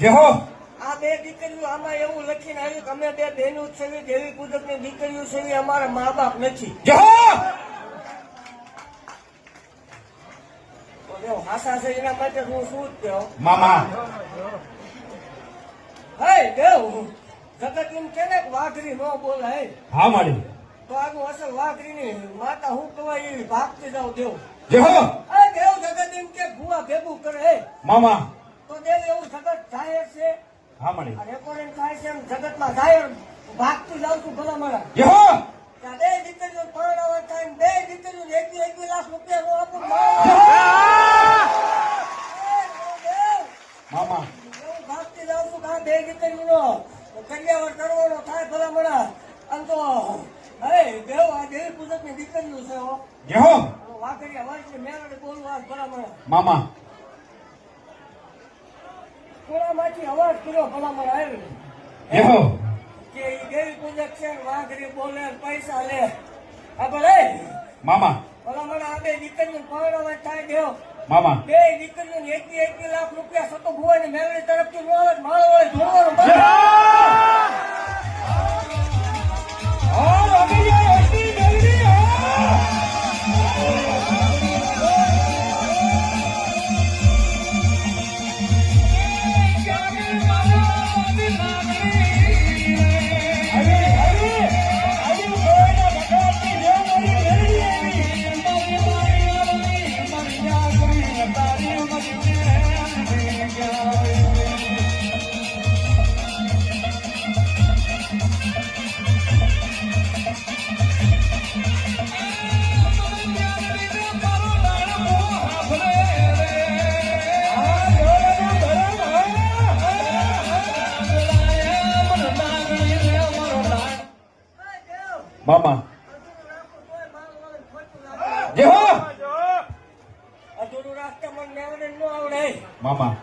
જે હો આ બે દીકરીઓ આમાં એવું લખીને આવ્યું કે અમે બે બહેનો જ છે, દેવી પૂજકની દીકરીઓ છે, અમારા મા બાપ નથી. જે હો તો હાસા છે એના માટે હું શું જ કહું. મામા હે દેવ જગત એમ કે ને વાઘરી ન બોલાય, હા માડી તો આગળ અસલ વાઘરીની માતા હું કહેવાય એવી ભાગતી જાવ દેવ. જે હો હે દેવ જગત એમ કે ભૂવા ભેગું કરે મામા તો દેવ એવું જગત જાહેર છે, હા માડી રેકોર્ડિંગ થાય છે એમ જગતમાં જાહેર ભાગતું જાવ છું ભલા મારા. જે હો ત્યાં બે દીકરીઓ પરણાવવા થાય ને બે દીકરીઓ 21 લાખ રૂપિયા નો આપું મામા એવું ભાગતી જાઉં છું કે આ બે દીકરીઓનો કલ્યાવર કરવાનો થાય ભલા મારા. આમ તો હે દેવ આ દેવી પૂજકની દીકરીઓ છે હો. જે હો વાઘરી વર્ષની મેળે બોલવા ભલા મારા. મામા કોળામાંથી અવાજ કર્યો ભલા મારા આવ્યો જે હો કે ઈ દેવી પૂજક છે ને વાઘરી બોલે ને પૈસા લે. આ ભલે મામા ભલા મારા આ બે દીકરીઓ પરણાવવા થાય દેવ. મામા બે દીકરીઓને 21 લાખ રૂપિયા સતો ભુવાની મેળવી તરફથી નો આવે માળો વડે ધોવાનું જે બંધ. હો રમીએ એટલી જલ્દી હો મામા જે હો અધૂરું રાખતા મને મેળવીને ન આવડે. મામા